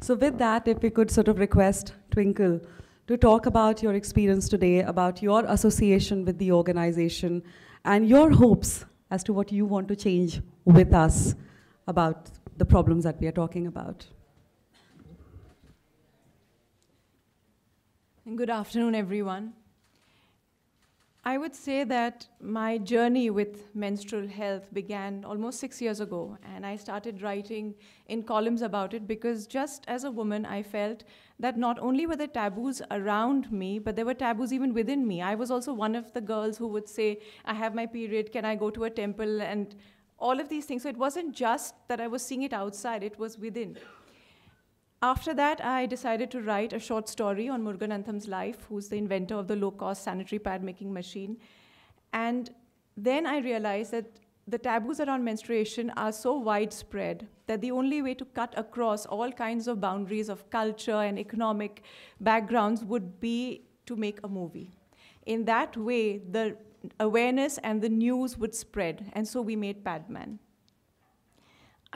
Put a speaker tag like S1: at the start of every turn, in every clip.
S1: So with that, if we could sort of request Twinkle to talk about your experience today, about your association with the organization, and your hopes as to what you want to change with us about the problems that we are talking about.
S2: Good afternoon, everyone. I would say that my journey with menstrual health began almost 6 years ago, and I started writing in columns about it because just as a woman, I felt that not only were there taboos around me, but there were taboos even within me. I was also one of the girls who would say, I have my period, can I go to a temple, and all of these things. So it wasn't just that I was seeing it outside, it was within. After that, I decided to write a short story on Muruganatham's life, who's the inventor of the low-cost sanitary pad making machine. And then I realized that the taboos around menstruation are so widespread that the only way to cut across all kinds of boundaries of culture and economic backgrounds would be to make a movie. In that way, the awareness and the news would spread, and so we made Padman.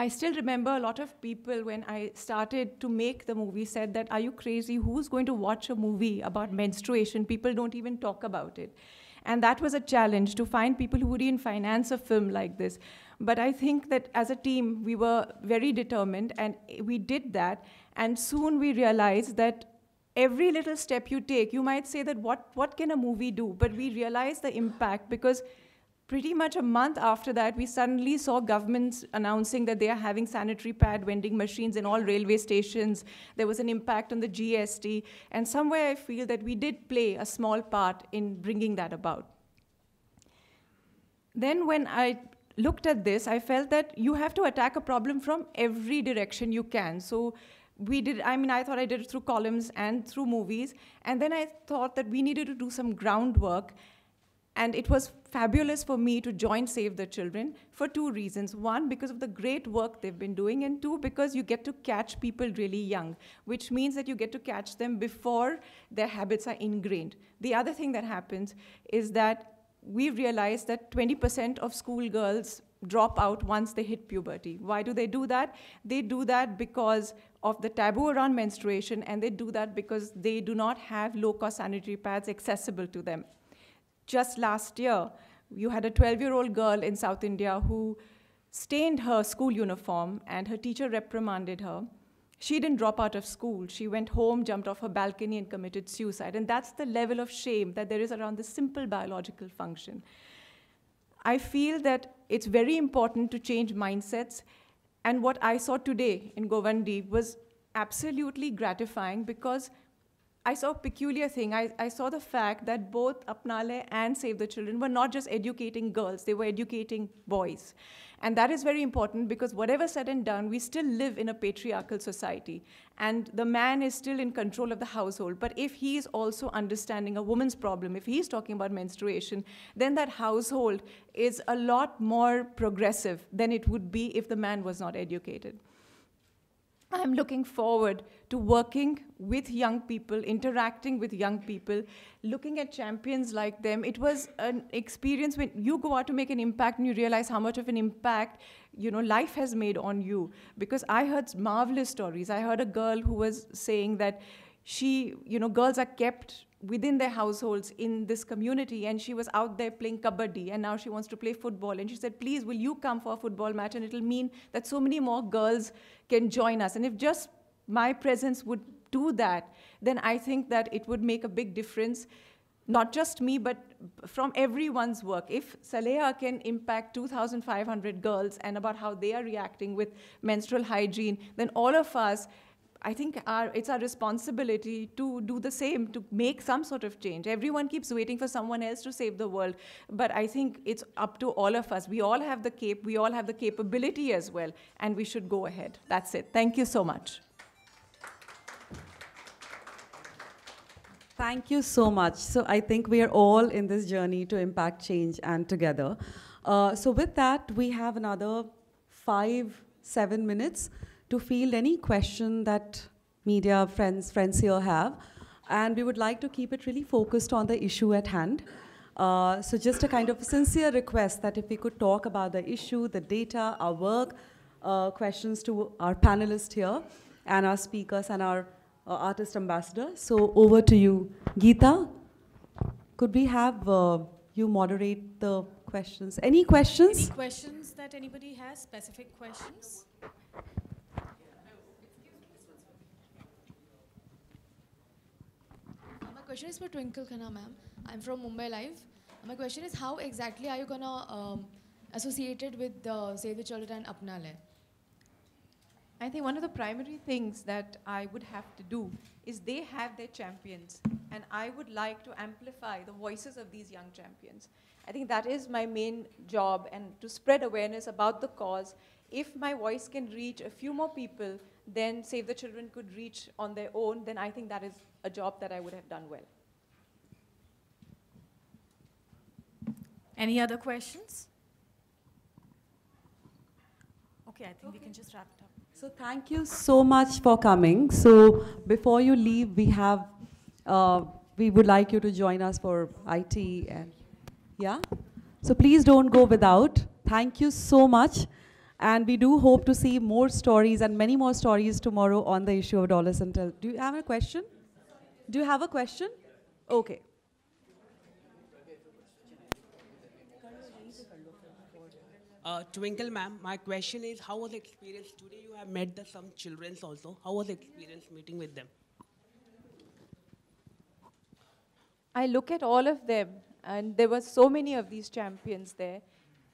S2: I still remember a lot of people when I started to make the movie said that, are you crazy? Who's going to watch a movie about menstruation? People don't even talk about it. And that was a challenge to find people who would even finance a film like this. But I think that as a team, we were very determined, and we did that. And soon we realized that every little step you take, you might say that what can a movie do? But we realized the impact because pretty much a month after that, we suddenly saw governments announcing that they are having sanitary pad vending machines in all railway stations. There was an impact on the GST. And somewhere I feel that we did play a small part in bringing that about. Then when I looked at this, I felt that you have to attack a problem from every direction you can. So we did, I thought I did it through columns and through movies. And then I thought that we needed to do some groundwork. And it was fabulous for me to join Save the Children for two reasons. One, because of the great work they've been doing, and two, because you get to catch people really young, which means that you get to catch them before their habits are ingrained. The other thing that happens is that we realized that 20% of schoolgirls drop out once they hit puberty. Why do they do that? They do that because of the taboo around menstruation, and they do that because they do not have low-cost sanitary pads accessible to them. Just last year, you had a 12-year-old girl in South India who stained her school uniform, and her teacher reprimanded her. She didn't drop out of school. She went home, jumped off her balcony, and committed suicide. And that's the level of shame that there is around this simple biological function. I feel that it's very important to change mindsets. And what I saw today in Govandi was absolutely gratifying because I saw a peculiar thing. I saw the fact that both Apnale and Save the Children were not just educating girls, they were educating boys. And that is very important because whatever said and done, we still live in a patriarchal society. And the man is still in control of the household. But if he is also understanding a woman's problem, if he's talking about menstruation, then that household is a lot more progressive than it would be if the man was not educated. I'm looking forward to working with young people, interacting with young people, looking at champions like them. It was an experience when you go out to make an impact and you realize how much of an impact, life has made on you. Because I heard marvelous stories. I heard a girl who was saying that girls are kept within their households in this community, and she was out there playing kabaddi, and now she wants to play football. And she said, please, will you come for a football match? And it'll mean that so many more girls can join us. And if just my presence would do that, then I think that it would make a big difference, not just me, but from everyone's work. If Saleha can impact 2,500 girls and about how they are reacting with menstrual hygiene, then all of us, I think it's our responsibility to do the same, to make some sort of change. Everyone keeps waiting for someone else to save the world, but I think it's up to all of us. We all have the we all have the capability as well, and we should go ahead. That's it. Thank you so much.
S1: Thank you so much. So I think we are all in this journey to impact change and together. So with that, we have another 5-7 minutes to field any question that media friends here have. And we would like to keep it really focused on the issue at hand. So just a kind of sincere request that if we could talk about the issue, the data, our work, questions to our panelists here. and our speakers and our artist ambassador. So over to you. Geeta, could we have you moderate the questions? Any questions?
S3: Any questions that anybody has, specific questions?
S4: My question is for Twinkle, Khanna ma'am. I'm from Mumbai Live. My question is, how exactly are you going to associate it with Save the Children and Apna Le?
S2: I think one of the primary things that I would have to do is they have their champions, and I would like to amplify the voices of these young champions. I think that is my main job, and to spread awareness about the cause. If my voice can reach a few more people than Save the Children could reach on their own, then I think that is a job that I would have done well.
S3: Any other questions? Okay, I think we can just wrap it up.
S1: So thank you so much for coming. So before you leave, we would like you to join us for IT and yeah. So please don't go without. Thank you so much. And we do hope to see more stories and many more stories tomorrow on the issue of Dollars and Tell. Do you have a question? Do you have a question? Okay.
S5: Twinkle ma'am, my question is, how was the experience? Today you have met some children also. How was the experience meeting with them?
S2: I look at all of them, and there were so many of these champions there.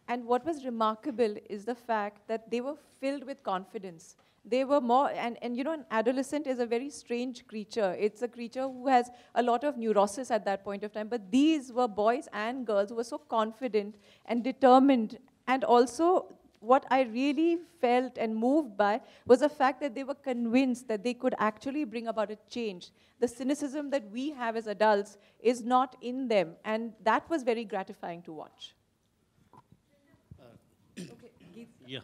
S2: And what was remarkable is the fact that they were filled with confidence. They were more, and you know, an adolescent is a very strange creature. It's a creature who has a lot of neurosis at that point of time. But these were boys and girls who were so confident and determined. And also, what I really felt and moved by was the fact that they were convinced that they could actually bring about a change. The cynicism that we have as adults is not in them. And that was very gratifying to watch.
S5: Yeah.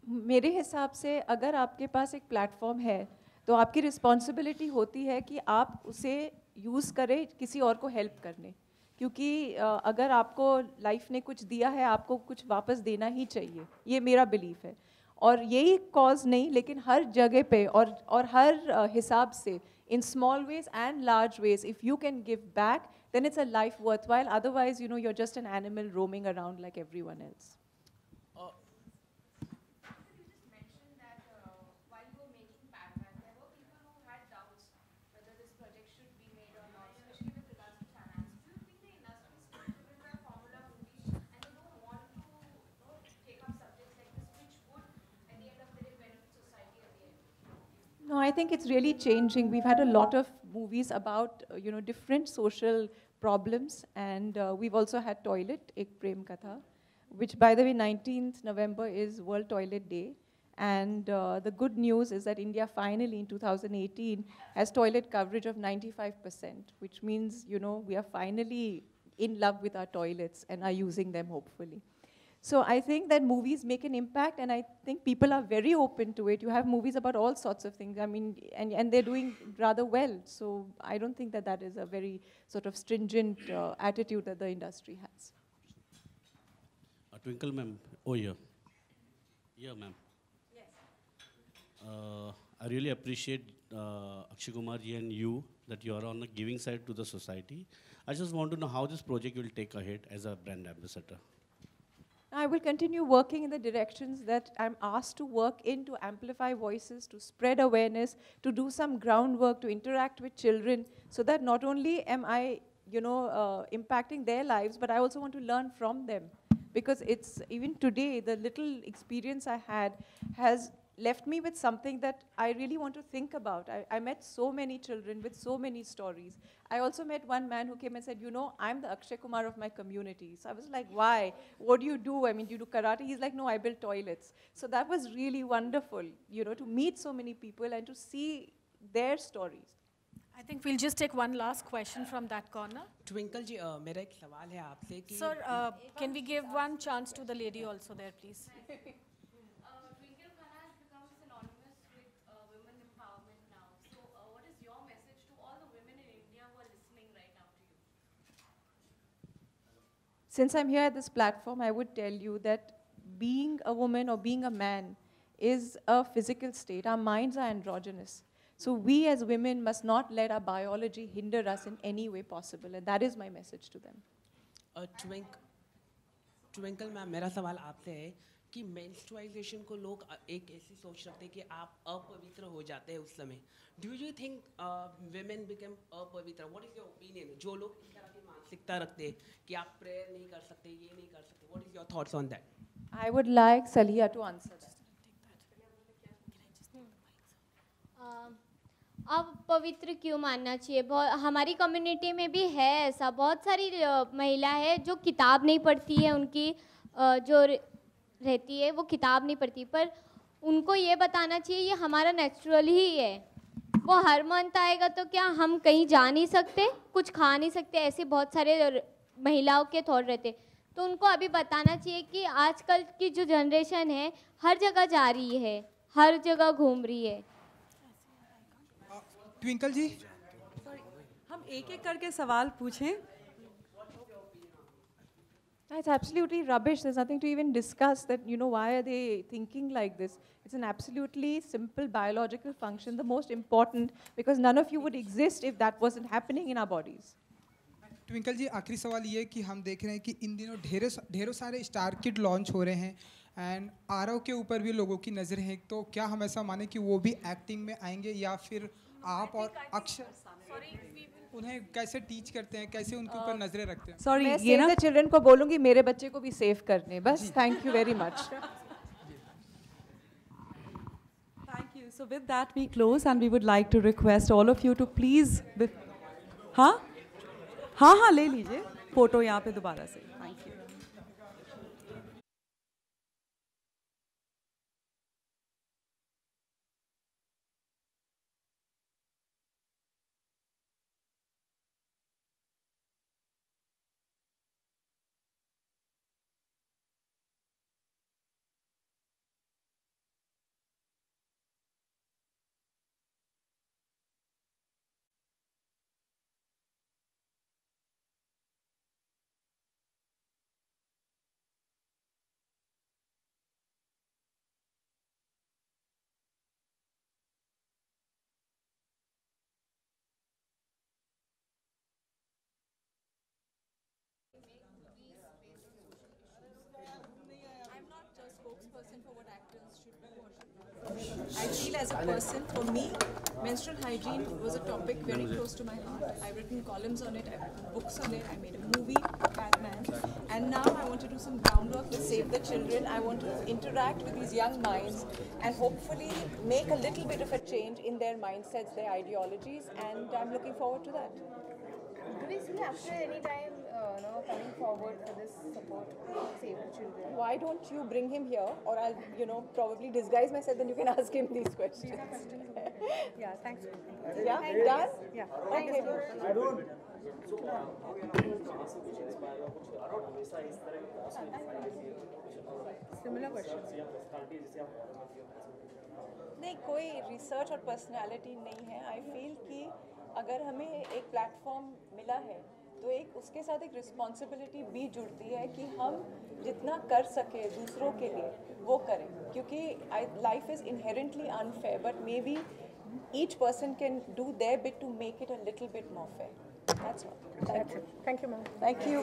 S2: मेरे हिसाब से अगर आपके पास एक platform है तो आपकी responsibility होती है कि आप उसे यूज़ करें किसी और को हेल्प करने, क्योंकि अगर आपको लाइफ ने कुछ दिया है आपको कुछ वापस देना ही चाहिए, ये मेरा बिलीफ है. और यही कॉज नहीं लेकिन हर जगह पे और हर हिसाब से in small ways and large ways, if you can give back, then it's a life worthwhile. Otherwise, you know, you're just an animal roaming around like everyone else. No, I think it's really changing. We've had a lot of movies about, you know, different social problems, and we've also had Toilet, Ek Prem Katha, which, by the way, 19th November is World Toilet Day. And the good news is that India finally, in 2018, has toilet coverage of 95%, which means, you know, we are finally in love with our toilets and are using them, hopefully. So I think that movies make an impact, and I think people are very open to it. You have movies about all sorts of things, I mean, and they're doing rather well. So I don't think that that is a very sort of stringent attitude that the industry has.
S5: Twinkle ma'am, oh yeah. Yeah ma'am.
S2: Yes.
S5: I really appreciate Akshay Kumar ji and you, that you are on the giving side to the society. I just want to know how this project will take ahead as a brand ambassador.
S2: I will continue working in the directions that I'm asked to work in, to amplify voices, to spread awareness, to do some groundwork, to interact with children, so that not only am I, you know, impacting their lives, but I also want to learn from them. Because it's, even today, the little experience I had has left me with something that I really want to think about. I met so many children with so many stories. I also met one man who came and said, you know, I'm the Akshay Kumar of my community. So I was like, why? What do you do? I mean, do you do karate? He's like, no, I build toilets. So that was really wonderful, you know, to meet so many people and to see their stories.
S3: I think we'll just take one last question from that corner.
S6: Twinkle ji मेरा एक सवाल है आपसे कि
S3: Sir, can we give one chance to the lady also there, please?
S7: Twinkle, Khanna has become synonymous with women empowerment now. So, what is your message to all the women in India who are listening right now to you?
S2: Since I'm here at this platform, I would tell you that being a woman or being a man is a physical state. Our minds are androgynous. So we as women must not let our biology hinder us in any way possible. And that is my message to them.
S6: Twinkle ma'am मेरा सवाल आपसे है कि मेंस्ट्रुअलाइजेशन को लोग एक ऐसी सोच रखते हैं कि आप अपवित्र हो जाते हैं उस समय. Do you think women become अपवित्र? What is your opinion? जो लोग इस तरह की मानसिकता रखते हैं कि आप प्रेयर नहीं कर सकते, ये नहीं कर सकते, what is your thoughts on that?
S2: I would like Saliha to answer that.
S8: अब पवित्र क्यों मानना चाहिए? बहुत हमारी कम्युनिटी में भी है ऐसा, बहुत सारी महिला है जो किताब नहीं पढ़ती है, उनकी जो रहती है वो किताब नहीं पढ़ती, पर उनको ये बताना चाहिए ये हमारा नेचुरल ही है. वो हर मंथ आएगा तो क्या हम कहीं जा नहीं सकते, कुछ खा नहीं सकते, ऐसे बहुत सारे महिलाओं के थॉट रहते. तो उनको अभी बताना चाहिए कि आजकल की जो जनरेशन है हर जगह जा रही है, हर जगह घूम रही है.
S9: ट्विंकल जी,
S1: हम एक एक करके सवाल पूछें.
S2: It's absolutely rubbish. There's nothing to even discuss that, why are they thinking like this? It's an absolutely simple biological function, the most important, because none of you would exist if that wasn't happening in our bodies.
S9: Twinkle ji, आखिरी सवाल ये है कि हम देख रहे हैं कि इन दिनों ढेरों सारे स्टार किड लॉन्च हो रहे हैं एंड आरव के ऊपर भी लोगों की नज़रें हैं. तो क्या हम ऐसा माने कि वो भी एक्टिंग में आएंगे, या फिर आप और अक्षर उन्हें कैसे टीच करते हैं, कैसे उनके ऊपर नजरें रखते हैं?
S2: सॉरी, ये ना चिल्ड्रन को बोलूंगी मेरे बच्चे को भी सेव करने, बस. Thank you very much.
S1: Thank you. So with that we close and we would like to request all of you to please. हाँ ले लीजिए फोटो यहाँ पे दोबारा से. Thank you.
S2: I feel as a person, for me, menstrual hygiene was a topic very close to my heart. I've written columns on it, I've written books on it, I made a movie, Batman, and now I want to do some groundwork to save the children. I want to interact with these young minds and hopefully make a little bit of a change in their mindsets, their ideologies, and I'm looking forward to that.
S10: Do we see after any time, coming forward for this support to save the children?
S2: Why don't you bring him here, or I'll, probably disguise myself, then you can ask him these questions.
S10: Yeah, thanks.
S2: Yeah, done?
S10: Yeah.
S2: Okay.
S10: Similar questions.
S2: नहीं, कोई research और personality नहीं है. I feel कि अगर हमें एक platform मिला है तो एक उसके साथ एक रिस्पॉन्सिबिलिटी भी जुड़ती है कि हम जितना कर सके दूसरों के लिए वो करें, क्योंकि life is inherently unfair, but maybe each person can do their bit to make it a little bit more fair. That's all. Thank you.
S10: Thank you, ma'am.
S2: Thank you.